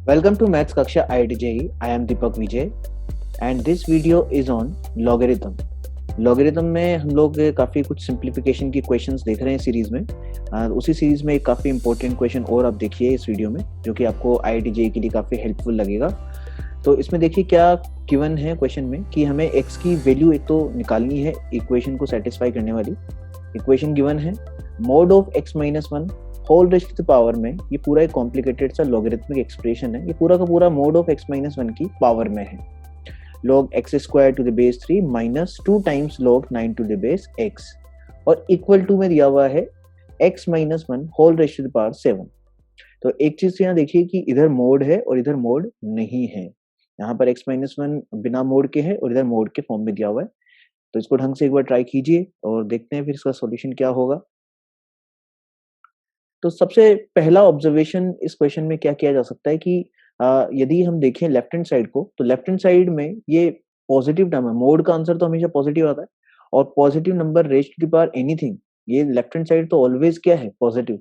Welcome to Maths Kaksha IIT JEE. I am Deepak Vijay and this video is on logarithm. Logarithm में हम लोग काफ़ी कुछ simplification की क्वेश्चंस देख रहे हैं सीरीज में। उसी सीरीज में एक काफ़ी इंपॉर्टेंट क्वेश्चन और आप देखिए इस वीडियो में, जो कि आपको IIT JEE के लिए काफ़ी हेल्पफुल लगेगा। तो इसमें देखिए क्या गिवन है क्वेश्चन में कि हमें x की वैल्यू एक तो निकालनी है इक्वेशन को सेटिस्फाई करने वाली। इक्वेशन गिवन है mod of x minus one whole raised to the power में। ये पूरा एक कॉम्प्लिकेटेड सा लॉगरिथमिक एक्सप्रेशन है। ये पूरा का पूरा mod of x minus one की पावर में है। log x square to the base 3 minus 2 times log 9 to the base x और इक्वल टू में दिया हुआ है x minus one whole raised to the power 7। तो एक चीज यहाँ देखिए कि इधर मोड है और इधर मोड नहीं है। यहाँ पर x माइनस वन बिना मोड के है और इधर मोड के फॉर्म में दिया हुआ है। तो इसको ढंग से एक बार ट्राई कीजिए और देखते हैं फिर इसका सॉल्यूशन क्या होगा। तो सबसे पहला ऑब्जर्वेशन इस क्वेश्चन में क्या किया जा सकता है कि यदि हम देखें लेफ्ट हैंड साइड को, तो लेफ्ट हैंड साइड में ये पॉजिटिव टर्म है। मोड का आंसर तो हमेशा पॉजिटिव आता है और positive number raised to the power anything, ये लेफ्ट हैंड साइड तो ऑलवेज क्या है, पॉजिटिव।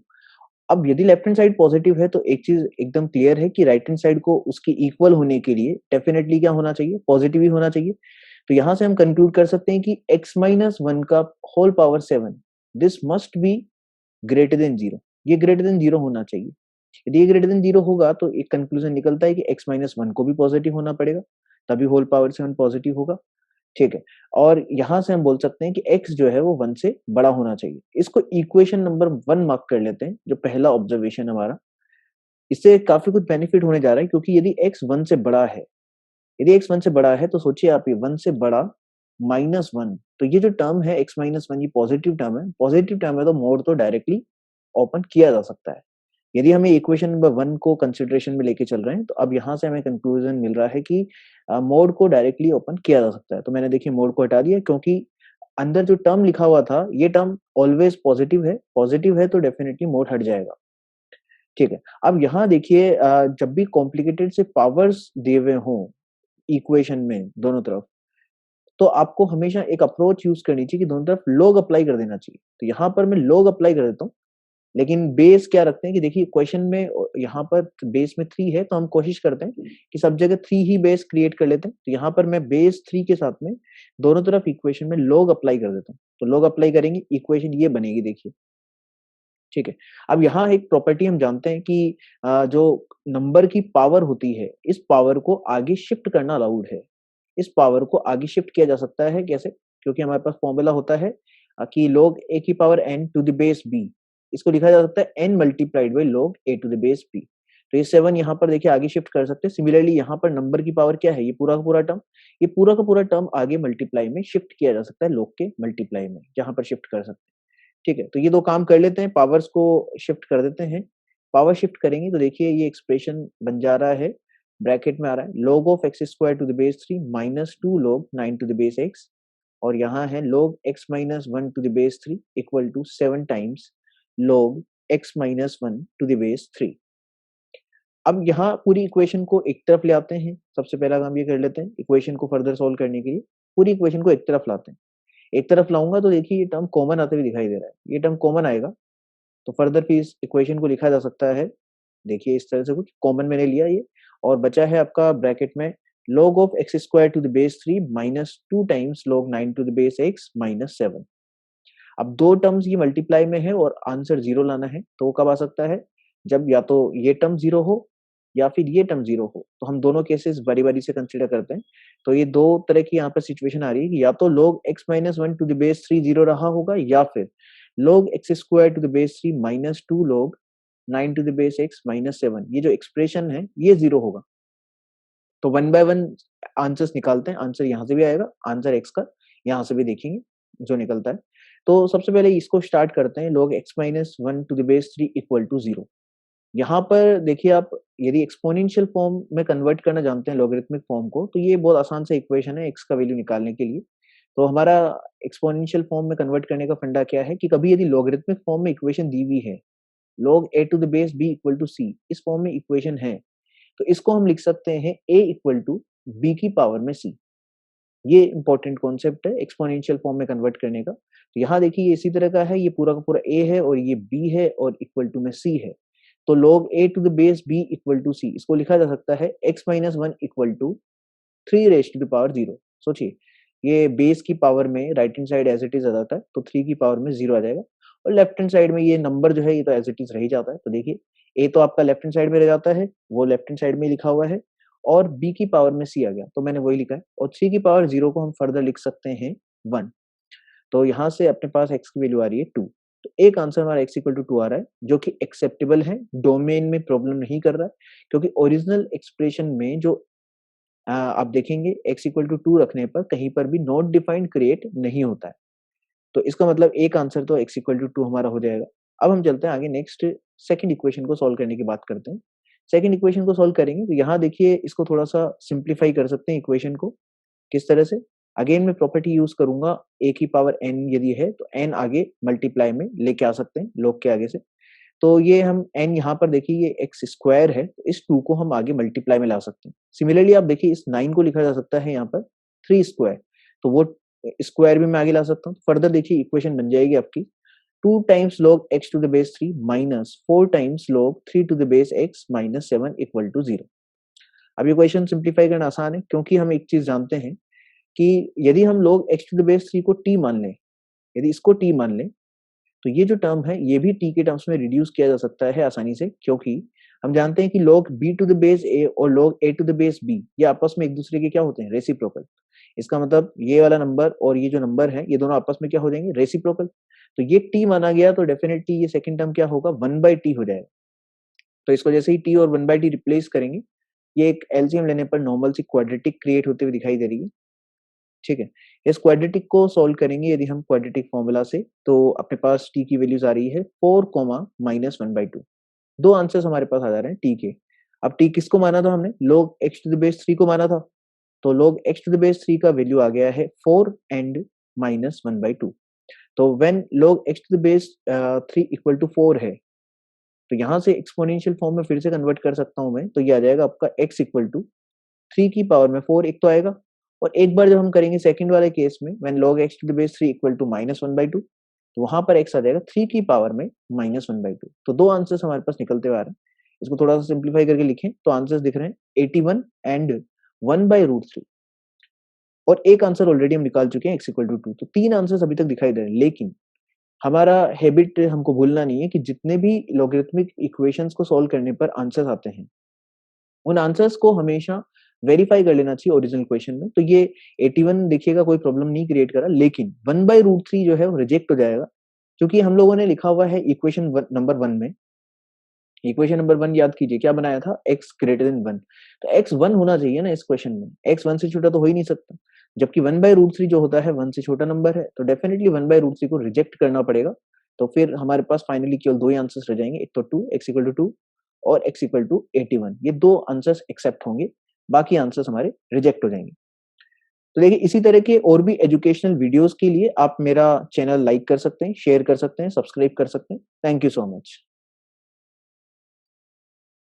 अब यदि लेफ्ट हैंड साइड पॉजिटिव है तो एक चीज एकदम क्लियर है कि राइट हैंड साइड को उसकी इक्वल होने के लिए डेफिनेटली क्या होना चाहिए, पॉजिटिव ही होना चाहिए। तो यहां से हम कंक्लूड कर सकते हैं कि x माइनस वन का whole power 7 this must be greater than zero. ये ग्रेटर देन जीरो होना चाहिए। यदि ये ग्रेटर देन जीरो होगा तो एक कंक्लूजन निकलता है कि x माइनस वन को भी पॉजिटिव होना पड़ेगा, तभी होल पावर 7 पॉजिटिव होगा। ठीक है, और यहां से हम बोल सकते हैं कि x जो है वो 1 से बड़ा होना चाहिए। इसको इक्वेशन नंबर 1 मार्क कर लेते हैं, जो पहला ऑब्जर्वेशन हमारा। इससे काफी कुछ बेनिफिट होने जा रहा है, क्योंकि यदि x 1 से बड़ा है, यदि x 1 से बड़ा है तो सोचिए आप, ये 1 से बड़ा माइनस वन, तो ये जो टर्म है x माइनस वन, ये पॉजिटिव टर्म है। पॉजिटिव टर्म है तो मोड तो डायरेक्टली ओपन किया जा सकता है। यदि हमें इक्वेशन नंबर 1 को कंसिडरेशन में लेके चल रहे हैं, तो अब यहाँ से हमें कंक्लूजन मिल रहा है कि मोड को डायरेक्टली ओपन किया जा सकता है। तो मैंने देखिए मोड को हटा दिया, क्योंकि अंदर जो टर्म लिखा हुआ था ये टर्म ऑलवेज पॉजिटिव है तो डेफिनेटली मोड हट जाएगा। ठीक है, अब यहाँ देखिए जब भी कॉम्प्लिकेटेड से पावर्स दिए हुए हों इक्वेशन में दोनों तरफ, तो आपको हमेशा एक अप्रोच यूज करनी चाहिए कि दोनों तरफ log अप्लाई कर देना चाहिए। तो यहाँ पर मैं log अप्लाई कर देता हूँ, लेकिन बेस क्या रखते हैं कि देखिए क्वेश्चन में यहाँ पर बेस में 3 है, तो हम कोशिश करते हैं कि सब जगह 3 ही बेस क्रिएट कर लेते हैं। तो यहाँ पर मैं बेस 3 के साथ में दोनों तरफ इक्वेशन में log अप्लाई कर देता हूँ। तो log अप्लाई करेंगे, इक्वेशन ये बनेगी देखिए। ठीक है, अब यहाँ एक प्रॉपर्टी हम जानते हैं कि जो नंबर की पावर होती है, इस पावर को आगे शिफ्ट करना अलाउड है। इस पावर को आगे शिफ्ट किया जा सकता है कैसे? क्योंकि हमारे पास फॉर्मूला होता है कि log a की power n to the base b। इसको लिखा जा सकता है n multiplied by log a to the base b। तो ये 7 यहाँ पर देखिए आगे शिफ्ट कर सकते हैं। सिमिलरली यहाँ पर नंबर की पावर क्या है, ये पूरा का पूरा टर्म, ये पूरा का पूरा टर्म आगे मल्टीप्लाई में शिफ्ट किया जा सकता है, log के मल्टीप्लाई में, यहाँ पर शिफ्ट कर सकते हैं। ठीक है, तो ये दो काम कर लेते हैं, पावर्स को शिफ्ट कर देते हैं। पावर शिफ्ट करेंगे तो देखिए ये एक्सप्रेशन बन जा रहा है, ब्रैकेट में आ रहा है log of x square to the base 3 minus 2 log 9 to the base x, और यहाँ है log x minus 1 to the base 3 equal to 7 times log x minus 1 to the base 3। अब यहाँ पूरी इक्वेशन को एक तरफ ले आते हैं। सबसे पहला काम ये कर लेते हैं, इक्वेशन को फर्दर सोल्व करने के लिए पूरी इक्वेशन को एक तरफ लाते हैं। एक तरफ लाऊंगा तो देखिए ये टर्म कॉमन आते हुए दिखाई दे रहा है, ये टर्म कॉमन आएगा तो फर्दर फिर इस इक्वेशन को लिखा जा सकता है। देखिए इस तरह से कुछ कॉमन मैंने लिया ये, और बचा है आपका ब्रैकेट में log of x square to the base 3 minus 2 times log 9 to the base x minus 7। अब दो टर्म्स ये मल्टीप्लाई में है और आंसर जीरो लाना है, तो वो कब आ सकता है, जब या तो ये टर्म जीरो हो या फिर ये टर्म जीरो हो। तो हम दोनों केसेस बारी बारी से कंसिडर करते हैं। तो ये दो तरह की यहाँ पर सिचुएशन आ रही है कि या तो log x minus one to the base 3 zero रहा होगा, या फिर log x square to the base 3 minus 2 log 9 to the base x minus 7, ये जो एक्सप्रेशन है ये जीरो होगा। तो वन बाय वन आंसर्स निकालते हैं। आंसर यहाँ से भी आएगा, आंसर x का यहाँ से भी देखेंगे जो निकलता है। तो सबसे पहले इसको स्टार्ट करते हैं, log x minus one to the base 3 equal to zero. यहाँ पर देखिए आप, यदि एक्सपोनेंशियल फॉर्म में कन्वर्ट करना जानते हैं लॉगरिथमिक फॉर्म को, तो ये बहुत आसान सा इक्वेशन है x का वैल्यू निकालने के लिए। तो हमारा एक्सपोनेंशियल फॉर्म में कन्वर्ट करने का फंडा क्या है कि कभी यदि लॉगरिथमिक फॉर्म में इक्वेशन दी हुई है, log a to the base b equal to c, इस फॉर्म में इक्वेशन है, तो इसको हम लिख सकते हैं a इक्वल टू b की पावर में c। ये इंपॉर्टेंट कॉन्सेप्ट है एक्सपोनेंशियल फॉर्म में कन्वर्ट करने का। तो यहाँ देखिए ये इसी तरह का है, ये पूरा का पूरा a है और ये b है और इक्वल टू में c है। तो log a to the base b equal to c, इसको लिखा जा सकता है x minus 1 equal to 3 raise to the power 0। सोचिए, ये बेस की पावर में right hand side as it is आ जाता है, तो 3 की पावर में 0 आ जाएगा, और लेफ्ट हैंड साइड में ये नंबर जो है ये तो एज इट इज रह ही जाता है। तो देखिए, a तो आपका लेफ्ट हैंड साइड में रह जाता है, वो लेफ्ट हैंड साइड में लिखा हुआ है, और b की पावर में c आ गया, तो मैंने वही लिखा है, और 3 की पावर 0 को हम फर्दर लिख सकते हैं 1। तो यहाँ से अपने पास x की वैल्यू आ रही है 2। तो एक आंसर हमारा x इक्वल टू 2 आ रहा है, जो कि एक्सेप्टेबल है, डोमेन में प्रॉब्लम नहीं कर रहा है, क्योंकि ओरिजिनल एक्सप्रेशन में जो आप देखेंगे x इक्वल टू 2 रखने पर कहीं पर भी नॉट डिफाइंड क्रिएट नहीं होता है। तो इसका मतलब एक आंसर तो x इक्वल टू 2 हमारा हो जाएगा। अब हम चलते हैं आगे, नेक्स्ट सेकंड इक्वेशन को सॉल्व करने की बात करते हैं। सेकंड इक्वेशन को सॉल्व करेंगे तो यहाँ देखिए, इसको थोड़ा सा सिंप्लीफाई कर सकते हैं इक्वेशन को। किस तरह से? अगेन मैं प्रॉपर्टी यूज करूंगा, a की पावर n यदि है तो n आगे मल्टीप्लाई में लेके आ सकते हैं log के आगे से। तो ये हम n यहाँ पर देखिए ये x स्क्वायर है, तो इस 2 को हम आगे मल्टीप्लाई में ला सकते हैं। सिमिलरली आप देखिए इस 9 को लिखा जा सकता है यहाँ पर 3 स्क्वायर, तो वो स्क्वायर भी मैं आगे ला सकता हूँ। फर्दर देखिए इक्वेशन बन जाएगी आपकी 2 times log x to the base 3 minus 4 times log 3 to the base x minus 7 equal to 0। अब ये क्वेश्चन सिंप्लीफाई करना आसान है, क्योंकि हम एक चीज जानते हैं कि यदि हम log x to the base 3 को t मान लें, यदि इसको t मान लें, तो ये जो टर्म है ये भी t के टर्म्स में रिड्यूस किया जा सकता है आसानी से, क्योंकि हम जानते हैं कि log b to the base a और log a to the base b ये आपस में एक दूसरे के क्या होते हैं? रेसिप्रोकल। इसका मतलब ये वाला नंबर और ये जो नंबर है ये दोनों आपस में क्या हो जाएंगे? रेसिप्रोकल। तो ये t माना गया तो डेफिनेटली ये सेकंड टर्म क्या होगा? 1/t हो जाएगा। तो इसको जैसे ही t और 1/t रिप्लेस करेंगे, ये एक एलसीएम लेने पर नॉर्मल सी क्वाड्रेटिक क्रिएट होते हुए दिखाई दे रही है। ठीक है, इस क्वाड्रेटिक को सॉल्व करेंगे यदि हम क्वाड्रेटिक फॉर्मूला से, तो अपने पास t की वैल्यूज आ रही है 4 माइनस 1/2। दो आंसर्स हमारे पास आ जा रहे हैं t के। अब t किसको माना था हमने? log x to the base 3 को माना था, तो log x to the base 3 का वैल्यू आ गया है 4 एंड माइनस 1/2। तो when log x to the base 3 equal to 4 है, तो यहाँ से एक्सपोनेंशियल फॉर्म में फिर से कन्वर्ट कर सकता हूं मैं, तो ये आ जाएगा आपका x इक्वल टू 3 की पावर में 4 एक तो आएगा, और एक बार जब हम करेंगे सेकंड वाले केस में when log x to the base 3 equal to minus 1/2, तो वहां पर x आ जाएगा 3 की पावर में माइनस 1/2। तो दो आंसर्स हमारे पास निकलते हुए आ रहे हैं। इसको थोड़ा सा सिंप्लीफाई करके लिखें तो आंसर्स दिख रहे हैं 81 एंड 1/√3, और एक आंसर ऑलरेडी हम निकाल चुके हैं x इक्वल टू 2। तो तीन आंसर्स अभी तक दिखाई दे रहे हैं, लेकिन हमारा हैबिट हमको भूलना नहीं है कि जितने भी लॉगरिथमिक इक्वेशंस को सॉल्व करने पर आंसर्स आते हैं, उन आंसर्स को हमेशा वेरीफाई कर लेना चाहिए ओरिजिनल क्वेश्चन में। तो ये 81 देखिएगा कोई प्रॉब्लम नहीं क्रिएट करा, लेकिन 1/√3 जो है वो रिजेक्ट हो जाएगा, क्योंकि हम लोगों ने लिखा हुआ है इक्वेशन नंबर 1 में। इक्वेशन नंबर 1 याद कीजिए क्या बनाया था? x greater than 1। तो x 1 होना चाहिए ना इस क्वेश्चन में, x 1 से छोटा तो हो ही नहीं सकता, जबकि 1/√3 जो होता है 1 से छोटा नंबर है, तो डेफिनेटली 1/√3 को रिजेक्ट करना पड़ेगा। तो फिर हमारे पास फाइनली केवल दो ही आंसर्स रह जाएंगे, एक तो 2 x इक्वल टू 2 और x इक्वल टू 81। ये दो आंसर्स एक्सेप्ट होंगे, बाकी आंसर्स हमारे रिजेक्ट हो जाएंगे। तो देखिए, इसी तरह के और भी एजुकेशनल वीडियोस के लिए आप मेरा चैनल लाइक कर सकते हैं, शेयर कर सकते हैं, सब्सक्राइब कर सकते हैं। Thank you so much.